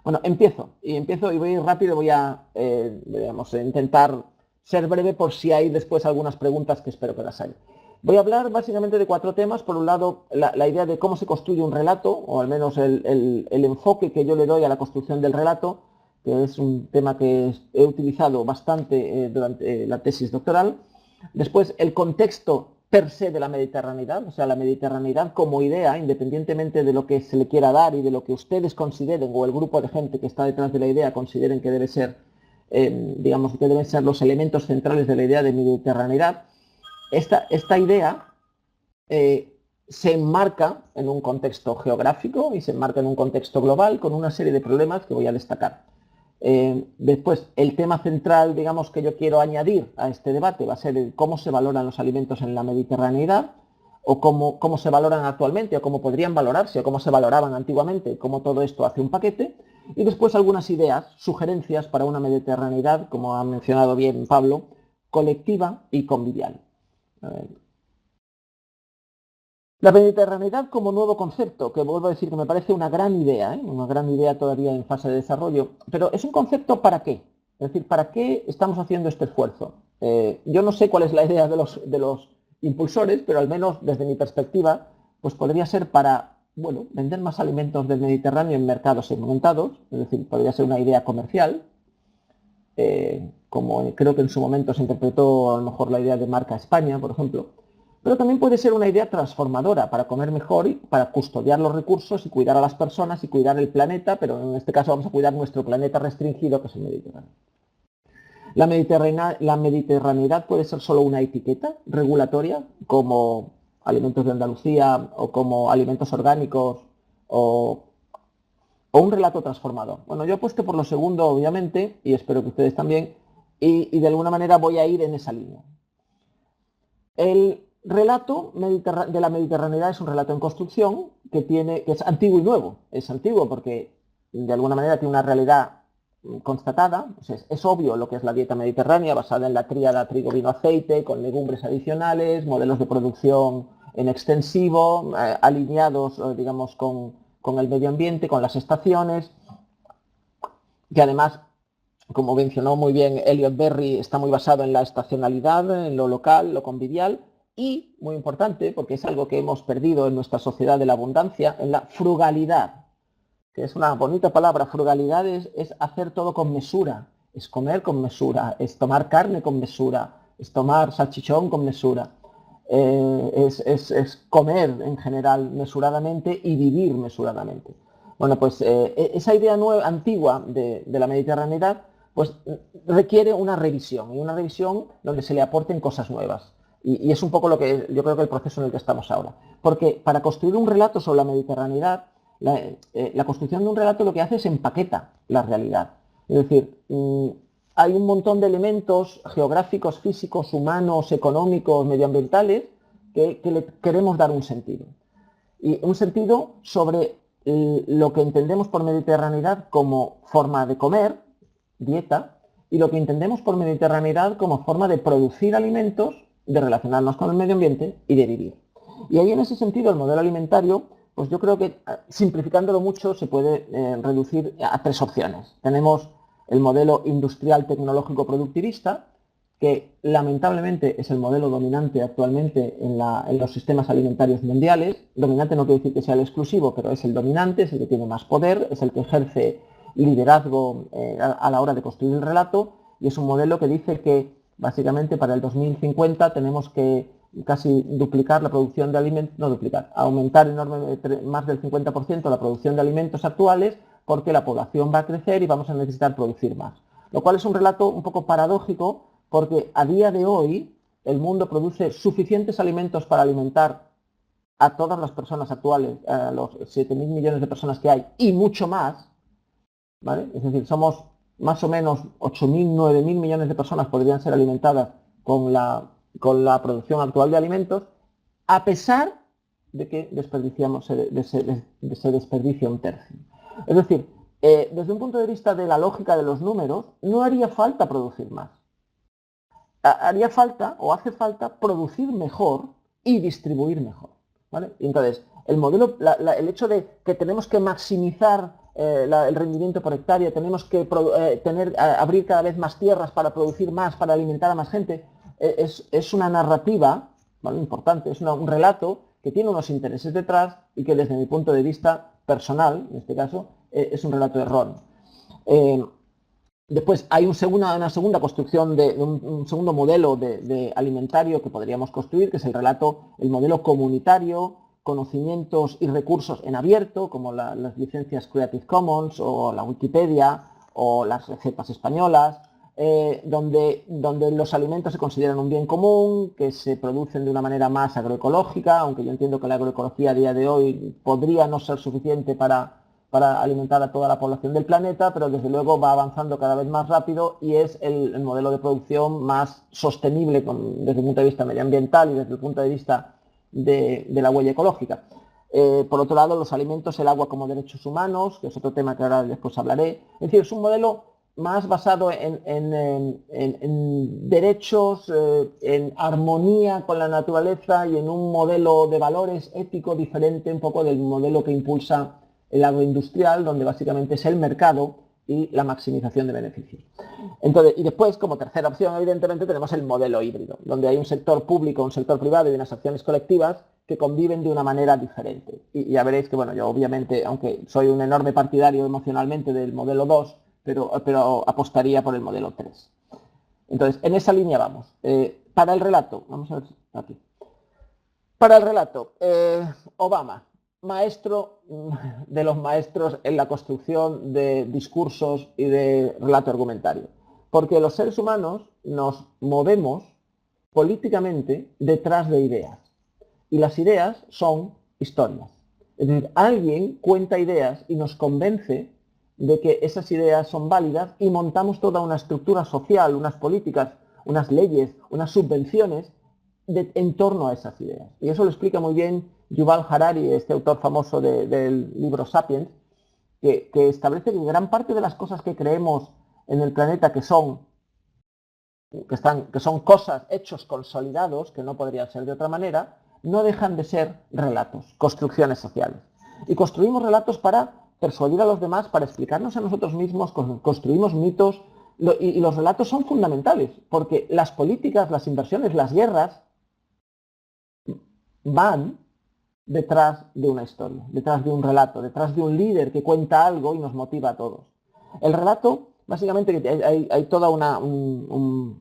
Bueno, empiezo y voy a ir rápido, voy a intentar ser breve por si hay después algunas preguntas que espero que las haya. Voy a hablar básicamente de 4 temas. Por un lado, la idea de cómo se construye un relato, o al menos el enfoque que yo le doy a la construcción del relato, que es un tema que he utilizado bastante durante la tesis doctoral. Después, el contexto per se de la mediterraneidad, o sea, la mediterraneidad como idea, independientemente de lo que se le quiera dar y de lo que ustedes consideren, o el grupo de gente que está detrás de la idea consideren que debe ser, digamos, que deben ser los elementos centrales de la idea de mediterraneidad. Esta idea se enmarca en un contexto geográfico y se enmarca en un contexto global con una serie de problemas que voy a destacar. Después, el tema central, digamos, que yo quiero añadir a este debate va a ser el cómo se valoran los alimentos en la mediterraneidad, o cómo se valoran actualmente, o cómo podrían valorarse, o cómo se valoraban antiguamente, cómo todo esto hace un paquete. Y después algunas ideas, sugerencias para una mediterraneidad, como ha mencionado bien Pablo, colectiva y convivial. La mediterraneidad como nuevo concepto, que vuelvo a decir que me parece una gran idea todavía en fase de desarrollo, pero es un concepto ¿para qué? Es decir, ¿para qué estamos haciendo este esfuerzo? Yo no sé cuál es la idea de los impulsores, pero al menos desde mi perspectiva, pues podría ser para, bueno, vender más alimentos del Mediterráneo en mercados segmentados, es decir, podría ser una idea comercial, como creo que en su momento se interpretó a lo mejor la idea de marca España, por ejemplo. Pero también puede ser una idea transformadora para comer mejor y para custodiar los recursos y cuidar a las personas y cuidar el planeta, pero en este caso vamos a cuidar nuestro planeta restringido, que es el Mediterráneo. La mediterraneidad puede ser solo una etiqueta regulatoria, como alimentos de Andalucía o como alimentos orgánicos o un relato transformador. Bueno, yo apuesto por lo segundo, obviamente, y espero que ustedes también, y de alguna manera voy a ir en esa línea. El relato de la mediterraneidad es un relato en construcción que es antiguo y nuevo. Es antiguo porque de alguna manera tiene una realidad constatada. O sea, es obvio lo que es la dieta mediterránea, basada en la tríada trigo, vino, aceite, con legumbres adicionales, modelos de producción en extensivo, alineados, digamos, con el medio ambiente, con las estaciones, que además, como mencionó muy bien Elliot Berry, está muy basado en la estacionalidad, en lo local, lo convivial, y, muy importante, porque es algo que hemos perdido en nuestra sociedad de la abundancia, en la frugalidad, que es una bonita palabra. Frugalidad es hacer todo con mesura, es comer con mesura, es tomar carne con mesura, es tomar salchichón con mesura, es comer en general mesuradamente y vivir mesuradamente. Bueno, pues esa idea antigua de la mediterraneidad pues requiere una revisión, y una revisión donde se le aporten cosas nuevas. Y es un poco lo que yo creo que el proceso en el que estamos ahora. Porque para construir un relato sobre la mediterraneidad, la construcción de un relato lo que hace es empaqueta la realidad. Es decir, hay un montón de elementos geográficos, físicos, humanos, económicos, medioambientales, que le queremos dar un sentido. Y un sentido sobre lo que entendemos por mediterraneidad como forma de comer, dieta, y lo que entendemos por mediterraneidad como forma de producir alimentos, de relacionarnos con el medio ambiente y de vivir. Y ahí en ese sentido el modelo alimentario, pues yo creo que simplificándolo mucho se puede reducir a 3 opciones. Tenemos el modelo industrial tecnológico productivista, que lamentablemente es el modelo dominante actualmente en los sistemas alimentarios mundiales. Dominante no quiere decir que sea el exclusivo, pero es el dominante, es el que tiene más poder, es el que ejerce liderazgo a la hora de construir el relato, y es un modelo que dice que básicamente para el 2050 tenemos que casi duplicar la producción de alimentos, no duplicar, aumentar enormemente, más del 50% la producción de alimentos actuales, porque la población va a crecer y vamos a necesitar producir más. Lo cual es un relato un poco paradójico, porque a día de hoy el mundo produce suficientes alimentos para alimentar a todas las personas actuales, a los 7.000 millones de personas que hay, y mucho más, ¿vale? Es decir, somos más o menos 8.000, 9.000 millones de personas podrían ser alimentadas con la producción actual de alimentos, a pesar de que se desperdicia un tercio. Es decir, desde un punto de vista de la lógica de los números, no haría falta producir más. Haría falta o hace falta producir mejor y distribuir mejor, ¿vale? Y entonces, el modelo, el hecho de que tenemos que maximizar el rendimiento por hectárea, tenemos que abrir cada vez más tierras para producir más, para alimentar a más gente. Es una narrativa, ¿vale?, importante, es un relato que tiene unos intereses detrás y que desde mi punto de vista personal, en este caso, es un relato erróneo. Después hay una segunda construcción, un segundo modelo de alimentario que podríamos construir, que es el modelo comunitario, conocimientos y recursos en abierto, como las licencias Creative Commons o la Wikipedia o las recetas españolas, donde los alimentos se consideran un bien común, que se producen de una manera más agroecológica, aunque yo entiendo que la agroecología a día de hoy podría no ser suficiente para alimentar a toda la población del planeta, pero desde luego va avanzando cada vez más rápido y es el modelo de producción más sostenible desde el punto de vista medioambiental y desde el punto de vista de la huella ecológica. Por otro lado, los alimentos, el agua como derechos humanos, que es otro tema que ahora después hablaré. Es decir, es un modelo más basado en derechos, en armonía con la naturaleza y en un modelo de valores ético diferente un poco del modelo que impulsa el agroindustrial, donde básicamente es el mercado y la maximización de beneficios. Entonces, y después, como tercera opción, evidentemente, tenemos el modelo híbrido, donde hay un sector público, un sector privado y unas acciones colectivas que conviven de una manera diferente. Y ya veréis que, bueno, yo obviamente, aunque soy un enorme partidario emocionalmente del modelo 2, pero apostaría por el modelo 3. Entonces, en esa línea vamos. Para el relato, vamos a ver aquí. Para el relato, Obama, maestro de los maestros en la construcción de discursos y de relato argumentario. Porque los seres humanos nos movemos políticamente detrás de ideas. Y las ideas son historias. Es decir, alguien cuenta ideas y nos convence de que esas ideas son válidas y montamos toda una estructura social, unas políticas, unas leyes, unas subvenciones en torno a esas ideas. Y eso lo explica muy bien Yuval Harari, este autor famoso del libro Sapiens, que establece que gran parte de las cosas que creemos en el planeta que son cosas, hechos consolidados, que no podrían ser de otra manera, no dejan de ser relatos, construcciones sociales. Y construimos relatos para persuadir a los demás, para explicarnos a nosotros mismos, construimos mitos, y los relatos son fundamentales, porque las políticas, las inversiones, las guerras, van detrás de una historia, detrás de un relato, detrás de un líder que cuenta algo y nos motiva a todos. El relato, básicamente, hay toda un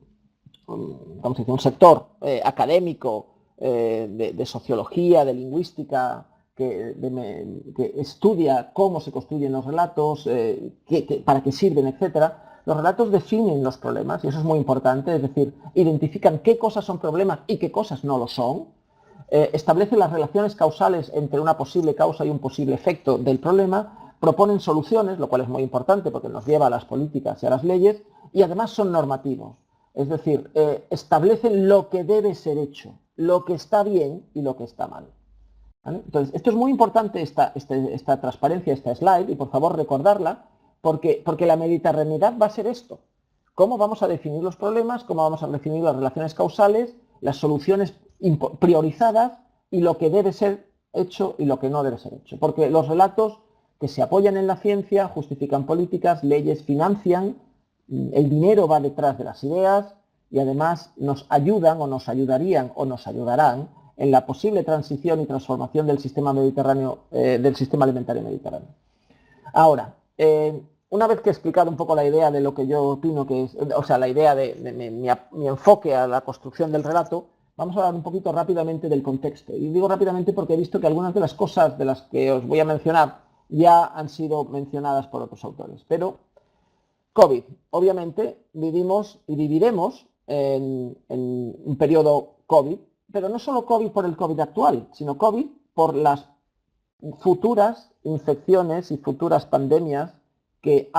sector académico de sociología, de lingüística, que estudia cómo se construyen los relatos, para qué sirven, etcétera. Los relatos definen los problemas, y eso es muy importante, es decir, identifican qué cosas son problemas y qué cosas no lo son. Establecen las relaciones causales entre una posible causa y un posible efecto del problema, proponen soluciones, lo cual es muy importante porque nos lleva a las políticas y a las leyes, y además son normativos. Es decir, establecen lo que debe ser hecho, lo que está bien y lo que está mal. ¿Vale? Entonces, esto es muy importante, esta transparencia, esta slide, y por favor recordarla, porque la mediterraneidad va a ser esto. ¿Cómo vamos a definir los problemas? ¿Cómo vamos a definir las relaciones causales? Las soluciones priorizadas y lo que debe ser hecho y lo que no debe ser hecho. Porque los relatos que se apoyan en la ciencia justifican políticas, leyes, financian, el dinero va detrás de las ideas y además nos ayudan o nos ayudarían o nos ayudarán en la posible transición y transformación del sistema mediterráneo, del sistema alimentario mediterráneo. Ahora, una vez que he explicado un poco la idea de lo que yo opino que es, o sea, la idea de mi enfoque a la construcción del relato, vamos a hablar un poquito rápidamente del contexto. Y digo rápidamente porque he visto que algunas de las cosas de las que os voy a mencionar ya han sido mencionadas por otros autores. Pero COVID, obviamente vivimos y viviremos en un periodo COVID, pero no solo COVID por el COVID actual, sino COVID por las futuras infecciones y futuras pandemias que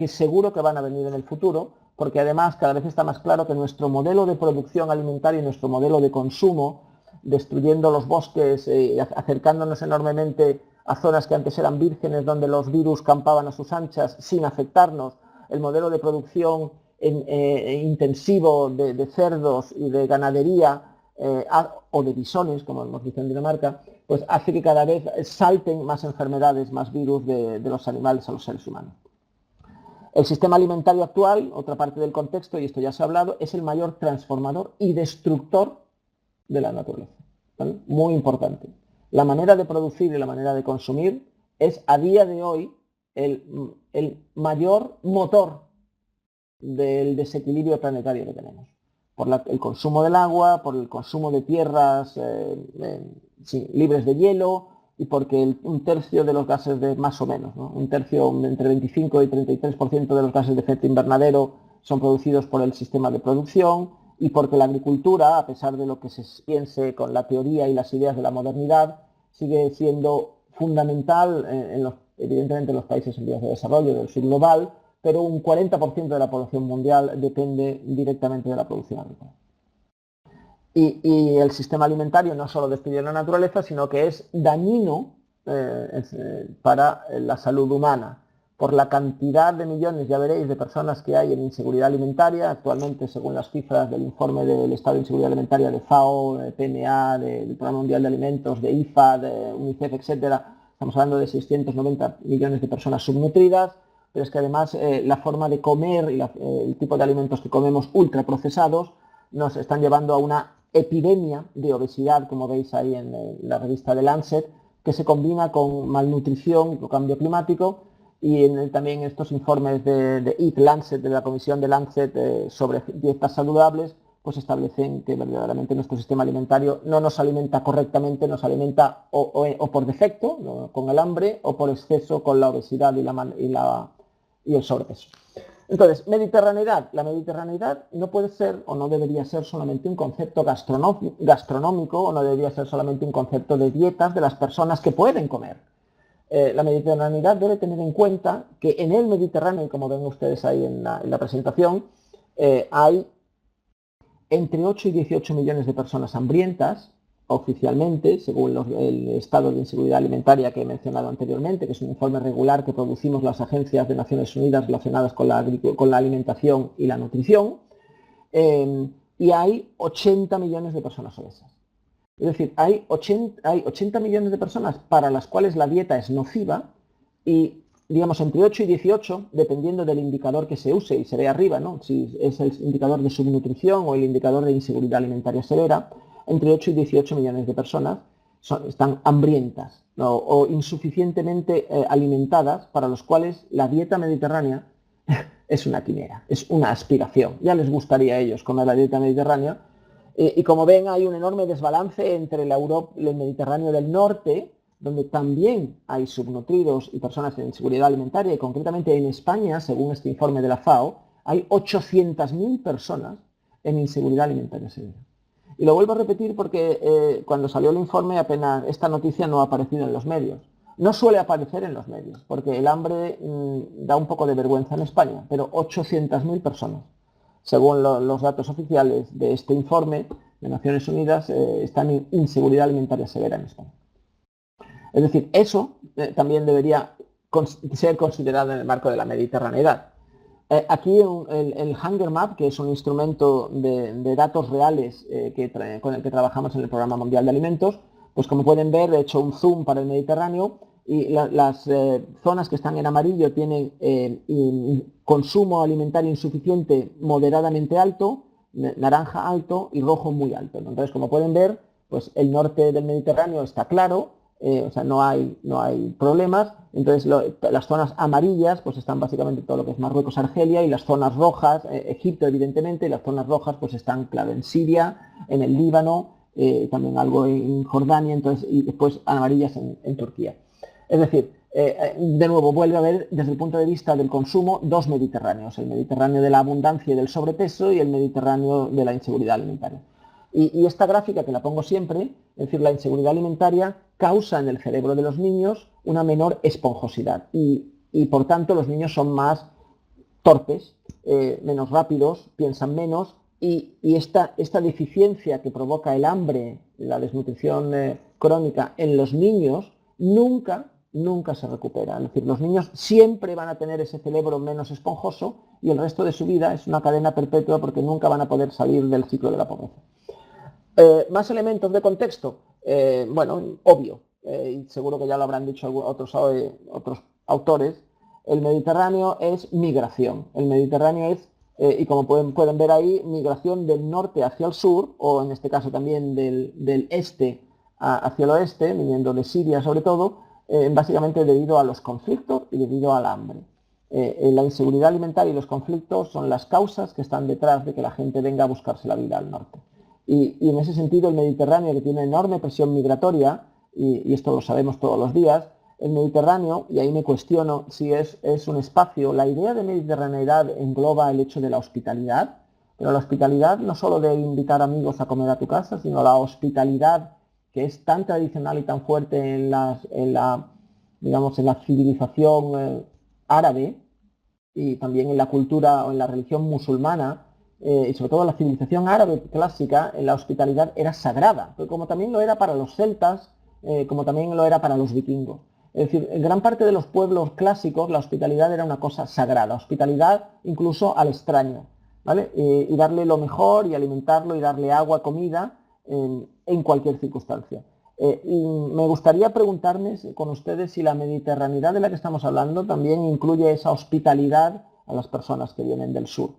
seguro que van a venir en el futuro, porque además cada vez está más claro que nuestro modelo de producción alimentaria y nuestro modelo de consumo, destruyendo los bosques, acercándonos enormemente a zonas que antes eran vírgenes, donde los virus campaban a sus anchas sin afectarnos, el modelo de producción intensivo de cerdos y de ganadería, o de bisones, como nos dice en Dinamarca, pues hace que cada vez salten más enfermedades, más virus de los animales a los seres humanos. El sistema alimentario actual, otra parte del contexto, y esto ya se ha hablado, es el mayor transformador y destructor de la naturaleza. ¿Vale? Muy importante. La manera de producir y la manera de consumir es a día de hoy el mayor motor del desequilibrio planetario que tenemos. Por el consumo del agua, por el consumo de tierras libres de hielo, y porque un tercio de los gases de, más o menos, ¿no? Un tercio, entre 25 y 33% de los gases de efecto invernadero son producidos por el sistema de producción, y porque la agricultura, a pesar de lo que se piense con la teoría y las ideas de la modernidad, sigue siendo fundamental, evidentemente en los países en vías de desarrollo del sur global, pero un 40% de la población mundial depende directamente de la producción agrícola. Y el sistema alimentario no solo destruye la naturaleza, sino que es dañino para la salud humana, por la cantidad de millones, ya veréis, de personas que hay en inseguridad alimentaria. Actualmente, según las cifras del informe del Estado de Inseguridad Alimentaria de FAO, de PMA, del Programa Mundial de Alimentos, de IFA, de UNICEF, etcétera, estamos hablando de 690 millones de personas subnutridas, pero es que además la forma de comer y el tipo de alimentos que comemos ultraprocesados nos están llevando a una epidemia de obesidad, como veis ahí en la revista de Lancet, que se combina con malnutrición, con cambio climático, y también estos informes de Eat Lancet, de la comisión de Lancet sobre dietas saludables, pues establecen que verdaderamente nuestro sistema alimentario no nos alimenta correctamente, nos alimenta o por defecto, ¿no?, con el hambre, o por exceso con la obesidad y el sobrepeso. Entonces, mediterraneidad. La mediterraneidad no puede ser o no debería ser solamente un concepto gastronómico, o no debería ser solamente un concepto de dietas de las personas que pueden comer. La mediterraneidad debe tener en cuenta que en el Mediterráneo, y como ven ustedes ahí en la presentación, hay entre 8 y 18 millones de personas hambrientas, oficialmente, según el estado de inseguridad alimentaria que he mencionado anteriormente, que es un informe regular que producimos las agencias de Naciones Unidas relacionadas con la alimentación y la nutrición, y hay 80 millones de personas obesas. Es decir, hay 80 millones de personas para las cuales la dieta es nociva, y digamos entre 8 y 18, dependiendo del indicador que se use, y se ve arriba, ¿no?, si es el indicador de subnutrición o el indicador de inseguridad alimentaria severa, entre 8 y 18 millones de personas están hambrientas, ¿no?, o insuficientemente alimentadas, para los cuales la dieta mediterránea es una quimera, es una aspiración. Ya les gustaría a ellos comer la dieta mediterránea, y como ven hay un enorme desbalance entre el Mediterráneo del norte, donde también hay subnutridos y personas en inseguridad alimentaria, y concretamente en España, según este informe de la FAO, hay 800.000 personas en inseguridad alimentaria severa. Y lo vuelvo a repetir porque cuando salió el informe apenas esta noticia no ha aparecido en los medios. No suele aparecer en los medios, porque el hambre da un poco de vergüenza en España, pero 800.000 personas, según los datos oficiales de este informe de Naciones Unidas, están en inseguridad alimentaria severa en España. Es decir, eso también debería ser considerado en el marco de la mediterraneidad. Aquí el Hunger Map, que es un instrumento de datos reales con el que trabajamos en el Programa Mundial de Alimentos, pues como pueden ver, he hecho un zoom para el Mediterráneo, y las zonas que están en amarillo tienen consumo alimentario insuficiente moderadamente alto, naranja alto y rojo muy alto. Entonces, como pueden ver, pues el norte del Mediterráneo está claro, o sea, no hay problemas. Entonces las zonas amarillas pues están básicamente todo lo que es Marruecos, Argelia, y las zonas rojas, Egipto evidentemente, y las zonas rojas pues están, claro, en Siria, en el Líbano, también algo en Jordania, entonces, y después amarillas en Turquía. Es decir, de nuevo vuelve a haber desde el punto de vista del consumo dos Mediterráneos, el Mediterráneo de la abundancia y del sobrepeso, y el Mediterráneo de la inseguridad alimentaria. Y esta gráfica, que la pongo siempre, es decir, la inseguridad alimentaria causa en el cerebro de los niños una menor esponjosidad, y por tanto los niños son más torpes, menos rápidos, piensan menos, y esta deficiencia que provoca el hambre, la desnutrición crónica en los niños, nunca se recupera. Es decir, los niños siempre van a tener ese cerebro menos esponjoso, y el resto de su vida es una cadena perpetua, porque nunca van a poder salir del ciclo de la pobreza. Más elementos de contexto. bueno, obvio, y seguro que ya lo habrán dicho otros autores, el Mediterráneo es migración. El Mediterráneo es, y como pueden ver ahí, migración del norte hacia el sur, o en este caso también del este hacia el oeste, viniendo de Siria sobre todo, básicamente debido a los conflictos y debido al hambre. La inseguridad alimentaria y los conflictos son las causas que están detrás de que la gente venga a buscarse la vida al norte. Y en ese sentido el Mediterráneo, que tiene enorme presión migratoria, y esto lo sabemos todos los días, el Mediterráneo, y ahí me cuestiono si es un espacio, la idea de mediterraneidad engloba el hecho de la hospitalidad, pero la hospitalidad no solo de invitar amigos a comer a tu casa, sino la hospitalidad que es tan tradicional y tan fuerte en la civilización árabe y también en la cultura o en la religión musulmana, y sobre todo en la civilización árabe clásica, la hospitalidad era sagrada, como también lo era para los celtas, como también lo era para los vikingos. Es decir, en gran parte de los pueblos clásicos la hospitalidad era una cosa sagrada, hospitalidad incluso al extraño, ¿vale? Y darle lo mejor y alimentarlo y darle agua, comida en cualquier circunstancia. Y me gustaría preguntarme con ustedes si la mediterraneidad de la que estamos hablando también incluye esa hospitalidad a las personas que vienen del sur.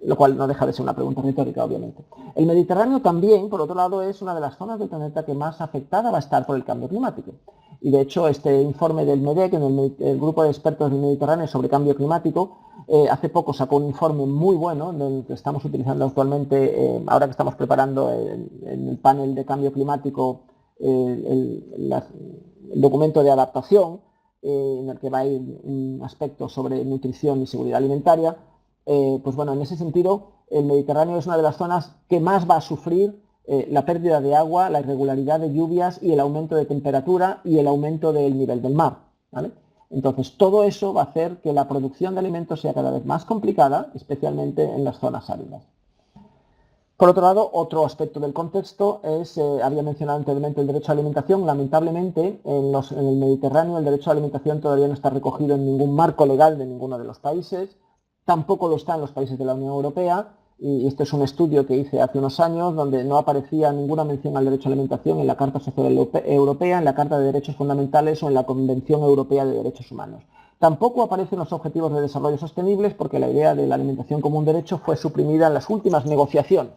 Lo cual no deja de ser una pregunta retórica, obviamente. El Mediterráneo también, por otro lado, es una de las zonas del planeta que más afectada va a estar por el cambio climático. Y de hecho, este informe del MEDEC, el grupo de expertos del Mediterráneo sobre cambio climático, hace poco sacó un informe muy bueno, del que estamos utilizando actualmente, ahora que estamos preparando en el panel de cambio climático el documento de adaptación, en el que va a ir un aspecto sobre nutrición y seguridad alimentaria. Pues bueno, en ese sentido, el Mediterráneo es una de las zonas que más va a sufrir la pérdida de agua, la irregularidad de lluvias y el aumento de temperatura y el aumento del nivel del mar, ¿vale? Entonces, todo eso va a hacer que la producción de alimentos sea cada vez más complicada, especialmente en las zonas áridas. Por otro lado, otro aspecto del contexto es, había mencionado anteriormente el derecho a la alimentación. Lamentablemente, en el Mediterráneo el derecho a la alimentación todavía no está recogido en ningún marco legal de ninguno de los países. Tampoco lo está en los países de la Unión Europea, y este es un estudio que hice hace unos años donde no aparecía ninguna mención al derecho a la alimentación en la Carta Social Europea, en la Carta de Derechos Fundamentales o en la Convención Europea de Derechos Humanos. Tampoco aparecen los Objetivos de Desarrollo Sostenibles porque la idea de la alimentación como un derecho fue suprimida en las últimas negociaciones,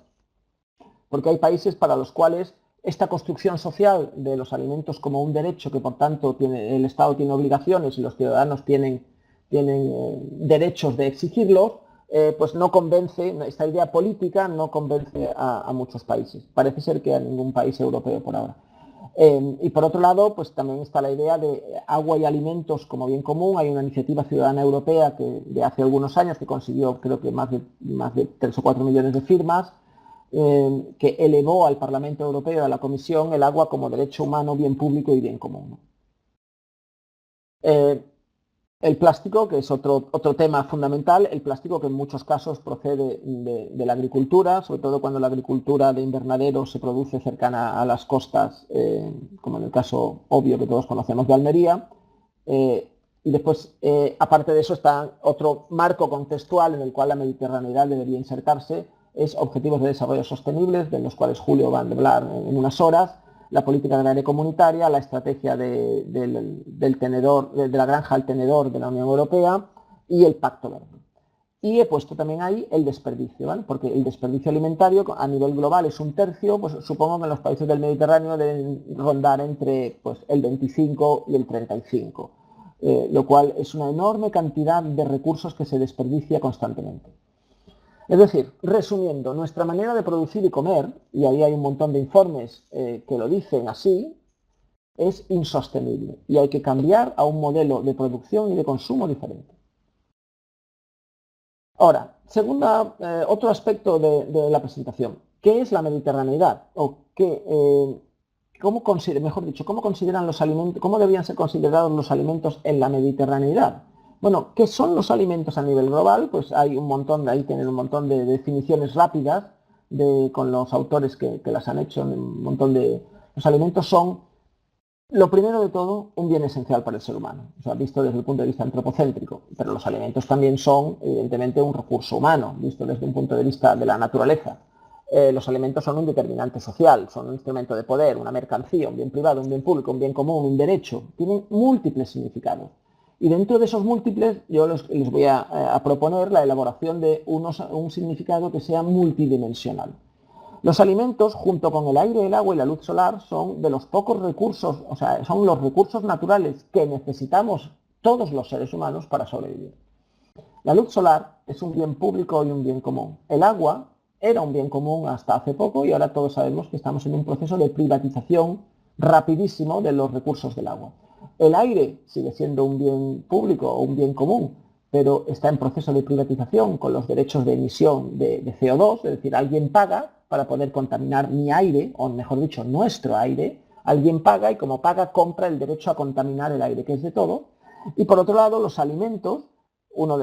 porque hay países para los cuales esta construcción social de los alimentos como un derecho, que por tanto el Estado tiene obligaciones y los ciudadanos tienen derechos de exigirlos, pues no convence, esta idea política no convence a muchos países. Parece ser que a ningún país europeo por ahora. Y por otro lado, pues también está la idea de agua y alimentos como bien común. Hay una iniciativa ciudadana europea que de hace algunos años que consiguió, creo que más de 3 o 4 millones de firmas, que elevó al Parlamento Europeo y a la Comisión el agua como derecho humano, bien público y bien común. El plástico, que es otro tema fundamental, el plástico que en muchos casos procede de la agricultura, sobre todo cuando la agricultura de invernadero se produce cercana a las costas, como en el caso obvio que todos conocemos de Almería. Y después, aparte de eso, está otro marco contextual en el cual la mediterraneidad debería insertarse, es Objetivos de Desarrollo Sostenibles, de los cuales Julio va a hablar en unas horas, la política agraria comunitaria, la estrategia del tenedor, de la granja al tenedor de la Unión Europea y el Pacto Verde. Y he puesto también ahí el desperdicio, ¿vale? Porque el desperdicio alimentario a nivel global es 1/3, pues supongo que en los países del Mediterráneo deben rondar entre pues, el 25 y el 35, lo cual es una enorme cantidad de recursos que se desperdicia constantemente. Es decir, resumiendo, nuestra manera de producir y comer, y ahí hay un montón de informes que lo dicen así, es insostenible y hay que cambiar a un modelo de producción y de consumo diferente. Ahora, otro aspecto de la presentación. ¿Qué es la mediterraneidad? O ¿cómo consideran los alimentos, cómo debían ser considerados los alimentos en la mediterraneidad? Bueno, ¿qué son los alimentos a nivel global? Pues hay ahí tienen un montón de definiciones rápidas con los autores que las han hecho. Los alimentos son, lo primero de todo, un bien esencial para el ser humano, o sea, visto desde el punto de vista antropocéntrico, pero los alimentos también son, evidentemente, un recurso humano, visto desde un punto de vista de la naturaleza. los alimentos son un determinante social, son un instrumento de poder, una mercancía, un bien privado, un bien público, un bien común, un derecho. Tienen múltiples significados. Y dentro de esos múltiples yo les voy a proponer la elaboración de un significado que sea multidimensional. Los alimentos, junto con el aire, el agua y la luz solar, son de los pocos recursos, o sea, son los recursos naturales que necesitamos todos los seres humanos para sobrevivir. La luz solar es un bien público y un bien común. El agua era un bien común hasta hace poco y ahora todos sabemos que estamos en un proceso de privatización rapidísimo de los recursos del agua. El aire sigue siendo un bien público o un bien común, pero está en proceso de privatización con los derechos de emisión de CO2, es decir, alguien paga para poder contaminar mi aire, o mejor dicho, nuestro aire. Alguien paga y como paga compra el derecho a contaminar el aire, que es de todo. Y por otro lado, los alimentos,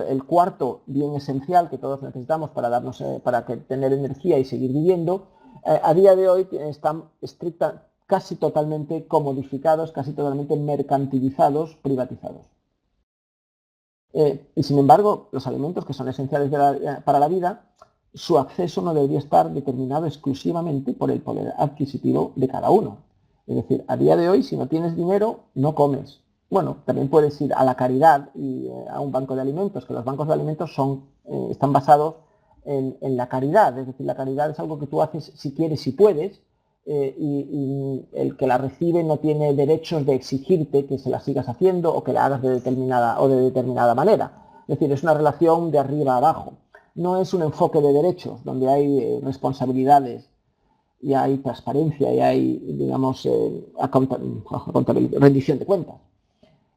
el cuarto bien esencial que todos necesitamos para tener energía y seguir viviendo, a día de hoy están casi totalmente comodificados, casi totalmente mercantilizados, privatizados. Y sin embargo, los alimentos que son esenciales para la vida, su acceso no debería estar determinado exclusivamente por el poder adquisitivo de cada uno. Es decir, a día de hoy, si no tienes dinero, no comes. Bueno, también puedes ir a la caridad y a un banco de alimentos, que los bancos de alimentos están basados en la caridad. Es decir, la caridad es algo que tú haces si quieres, si puedes, y el que la recibe no tiene derechos de exigirte que se la sigas haciendo o que la hagas de determinada manera. Es decir, es una relación de arriba a abajo. No es un enfoque de derechos donde hay responsabilidades y hay transparencia y hay, digamos, rendición de cuentas.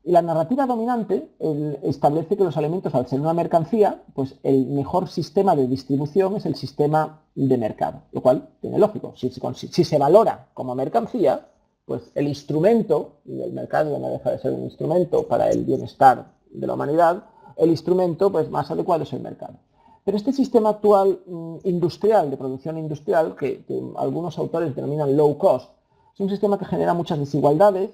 Y la narrativa dominante establece que los alimentos, al ser una mercancía, pues el mejor sistema de distribución es el sistema de mercado, lo cual tiene lógico. Si se valora como mercancía, pues el instrumento, y el mercado no deja de ser un instrumento para el bienestar de la humanidad, el instrumento pues, más adecuado es el mercado. Pero este sistema actual industrial, de producción industrial, que algunos autores denominan low cost, es un sistema que genera muchas desigualdades,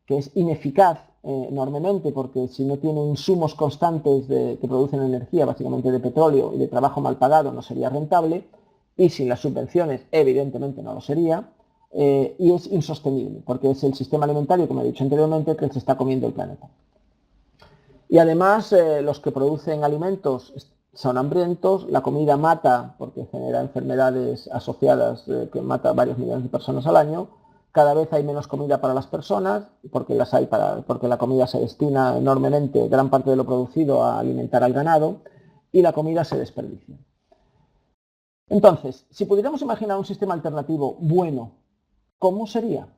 que es ineficaz enormemente, porque si no tiene insumos constantes que producen energía, básicamente de petróleo y de trabajo mal pagado, no sería rentable, y sin las subvenciones, evidentemente no lo sería, y es insostenible, porque es el sistema alimentario, como he dicho anteriormente, que se está comiendo el planeta. Y además, los que producen alimentos son hambrientos, la comida mata, porque genera enfermedades asociadas que mata a varios millones de personas al año. Cada vez hay menos comida para las personas, porque la comida se destina enormemente, gran parte de lo producido, a alimentar al ganado, y la comida se desperdicia. Entonces, si pudiéramos imaginar un sistema alternativo bueno, ¿cómo sería?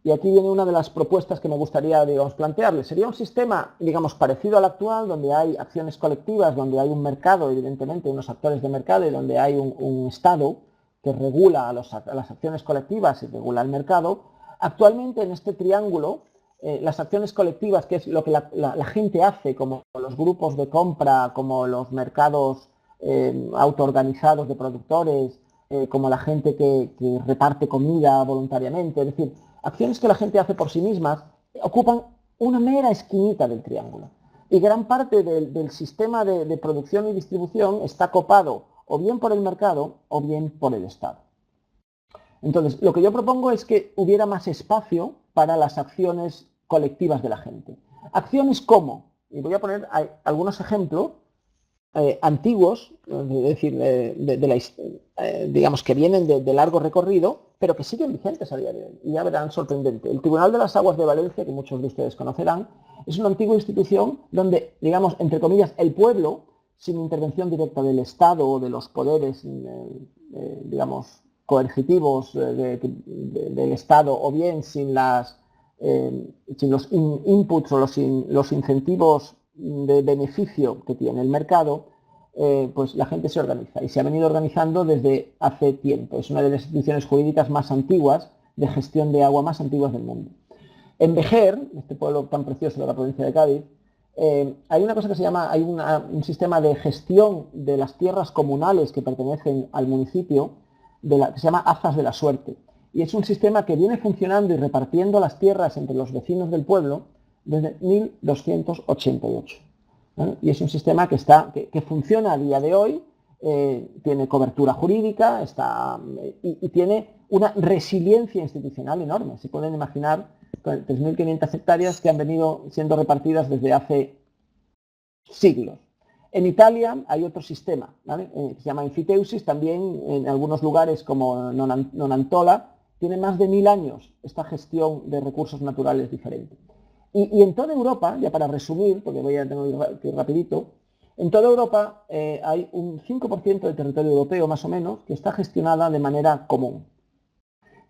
Y aquí viene una de las propuestas que me gustaría, digamos, plantearles. Sería un sistema, digamos, parecido al actual, donde hay acciones colectivas, donde hay un mercado, evidentemente, unos actores de mercado, y donde hay un Estado que regula a las acciones colectivas y regula el mercado. Actualmente, en este triángulo, las acciones colectivas, que es lo que la gente hace, como los grupos de compra, como los mercados autoorganizados de productores, como la gente que reparte comida voluntariamente, es decir, acciones que la gente hace por sí mismas, ocupan una mera esquinita del triángulo. Y gran parte del sistema de producción y distribución está copado o bien por el mercado o bien por el Estado. Entonces, lo que yo propongo es que hubiera más espacio para las acciones colectivas de la gente. Acciones como, y voy a poner algunos ejemplos antiguos, es decir, digamos que vienen de largo recorrido, pero que siguen vigentes a día de hoy. Y ya verán, sorprendente. El Tribunal de las Aguas de Valencia, que muchos de ustedes conocerán, es una antigua institución donde, digamos, entre comillas, el pueblo, sin intervención directa del Estado o de los poderes, digamos, coercitivos del Estado, o bien sin los inputs o los incentivos de beneficio que tiene el mercado, pues la gente se organiza y se ha venido organizando desde hace tiempo. Es una de las instituciones jurídicas más antiguas de gestión de agua más antiguas del mundo. En Vejer, este pueblo tan precioso de la provincia de Cádiz, hay una cosa que se llama, un sistema de gestión de las tierras comunales que pertenecen al municipio, que se llama Azas de la Suerte. Y es un sistema que viene funcionando y repartiendo las tierras entre los vecinos del pueblo desde 1288. Y es un sistema que funciona a día de hoy tiene cobertura jurídica y tiene una resiliencia institucional enorme. Se pueden imaginar 3.500 hectáreas que han venido siendo repartidas desde hace siglos. En Italia hay otro sistema, ¿vale? Se llama enfiteusis, también en algunos lugares como Nonantola, tiene más de 1000 años esta gestión de recursos naturales diferente. Y en toda Europa, ya para resumir, porque voy a tener que ir rapidito, en toda Europa hay un 5% del territorio europeo, más o menos, que está gestionada de manera común.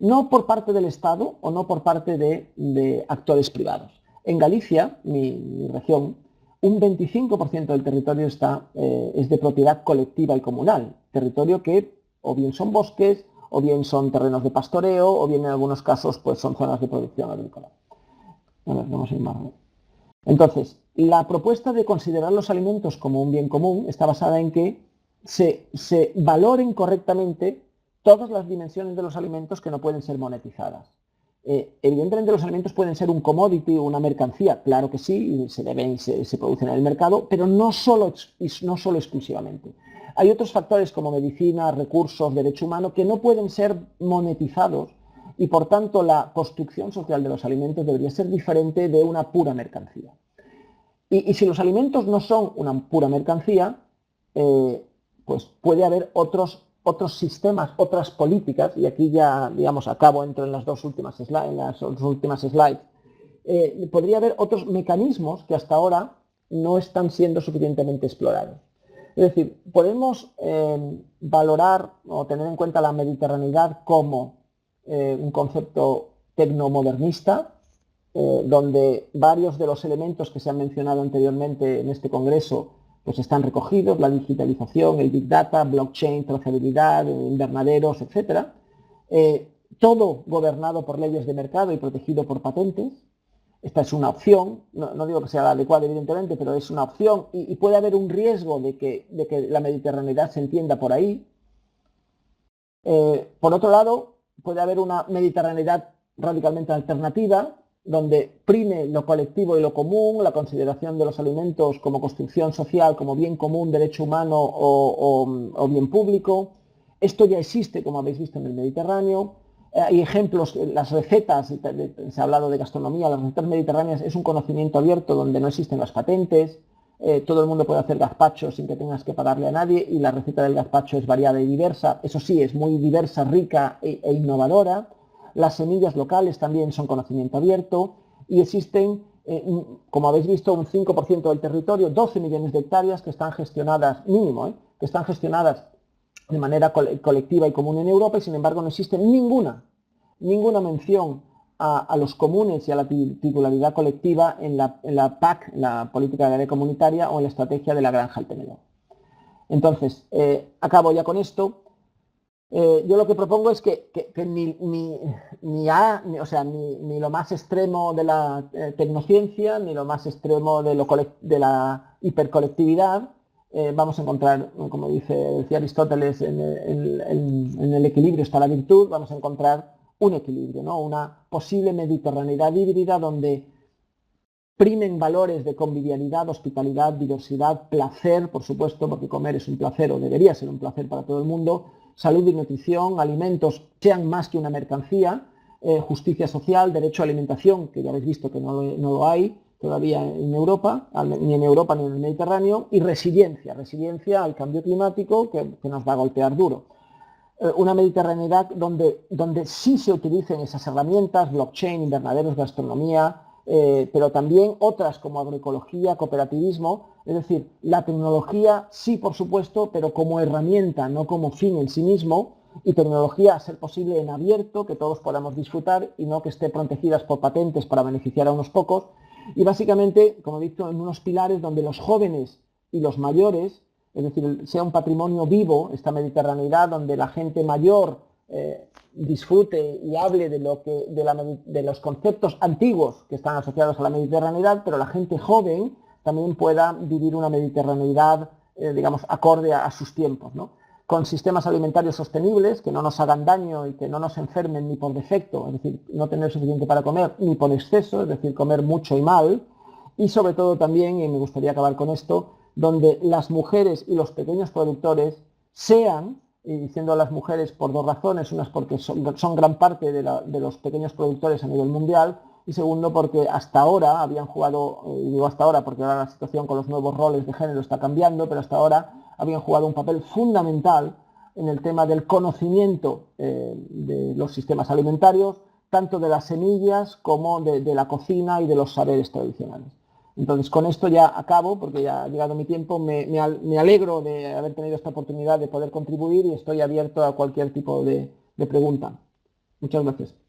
No por parte del Estado o no por parte de actores privados. En Galicia, mi región, un 25% del territorio es de propiedad colectiva y comunal. Territorio que o bien son bosques, o bien son terrenos de pastoreo, o bien en algunos casos pues son zonas de producción agrícola. A ver, vamos a ir más. Entonces, la propuesta de considerar los alimentos como un bien común está basada en que se valoren correctamente todas las dimensiones de los alimentos que no pueden ser monetizadas. Evidentemente los alimentos pueden ser un commodity o una mercancía, claro que sí, se deben y se producen en el mercado, pero no solo exclusivamente. Hay otros factores como medicina, recursos, derecho humano, que no pueden ser monetizados y por tanto la construcción social de los alimentos debería ser diferente de una pura mercancía. Y si los alimentos no son una pura mercancía, pues puede haber otros sistemas, otras políticas, y aquí ya, digamos, entro en las dos últimas slides, podría haber otros mecanismos que hasta ahora no están siendo suficientemente explorados. Es decir, podemos valorar o tener en cuenta la mediterraneidad como un concepto tecnomodernista, donde varios de los elementos que se han mencionado anteriormente en este congreso pues están recogidos, la digitalización, el Big Data, blockchain, trazabilidad, invernaderos, etc. Todo gobernado por leyes de mercado y protegido por patentes. Esta es una opción, no digo que sea la adecuada evidentemente, pero es una opción y puede haber un riesgo de que la mediterraneidad se entienda por ahí. Por otro lado, puede haber una mediterraneidad radicalmente alternativa, donde prime lo colectivo y lo común, la consideración de los alimentos como construcción social, como bien común, derecho humano o bien público. Esto ya existe, como habéis visto, en el Mediterráneo. Hay ejemplos, las recetas, se ha hablado de gastronomía, las recetas mediterráneas es un conocimiento abierto donde no existen las patentes, todo el mundo puede hacer gazpacho sin que tengas que pagarle a nadie y la receta del gazpacho es variada y diversa, eso sí, es muy diversa, rica e innovadora. Las semillas locales también son conocimiento abierto y existen, como habéis visto, un 5% del territorio, 12 millones de hectáreas que están gestionadas, mínimo, que están gestionadas de manera colectiva y común en Europa y sin embargo no existe ninguna mención a los comunes y a la titularidad colectiva en la PAC, la Política Agraria Comunitaria o en la Estrategia de la Granja al Tenedor. Entonces, acabo ya con esto. Yo lo que propongo es que ni lo más extremo de la tecnociencia, ni lo más extremo de la hipercolectividad, vamos a encontrar, como decía Aristóteles, en el equilibrio está la virtud, vamos a encontrar un equilibrio, ¿no? Una posible mediterraneidad híbrida donde primen valores de convivialidad, hospitalidad, diversidad, placer, por supuesto, porque comer es un placer o debería ser un placer para todo el mundo, salud y nutrición, alimentos sean más que una mercancía, justicia social, derecho a alimentación, que ya habéis visto que no lo hay todavía en Europa, ni en Europa ni en el Mediterráneo, y resiliencia al cambio climático que nos va a golpear duro. Una mediterraneidad donde sí se utilicen esas herramientas, blockchain, invernaderos, gastronomía, pero también otras como agroecología, cooperativismo, es decir, la tecnología sí, por supuesto, pero como herramienta, no como fin en sí mismo, y tecnología a ser posible en abierto, que todos podamos disfrutar y no que esté protegidas por patentes para beneficiar a unos pocos, y básicamente, como he dicho, en unos pilares donde los jóvenes y los mayores, es decir, sea un patrimonio vivo, esta mediterraneidad, donde la gente mayor disfrute y hable de los conceptos antiguos que están asociados a la mediterraneidad, pero la gente joven también pueda vivir una mediterraneidad, digamos, acorde a sus tiempos, ¿no? Con sistemas alimentarios sostenibles que no nos hagan daño y que no nos enfermen ni por defecto, es decir, no tener suficiente para comer, ni por exceso, es decir, comer mucho y mal, y sobre todo también, y me gustaría acabar con esto, donde las mujeres y los pequeños productores sean, y diciendo a las mujeres por dos razones, unas porque son gran parte de los pequeños productores a nivel mundial, y segundo porque hasta ahora habían jugado, y digo hasta ahora porque ahora la situación con los nuevos roles de género está cambiando, pero hasta ahora habían jugado un papel fundamental en el tema del conocimiento de los sistemas alimentarios, tanto de las semillas como de la cocina y de los saberes tradicionales. Entonces, con esto ya acabo, porque ya ha llegado mi tiempo. Me alegro de haber tenido esta oportunidad de poder contribuir y estoy abierto a cualquier tipo de pregunta. Muchas gracias.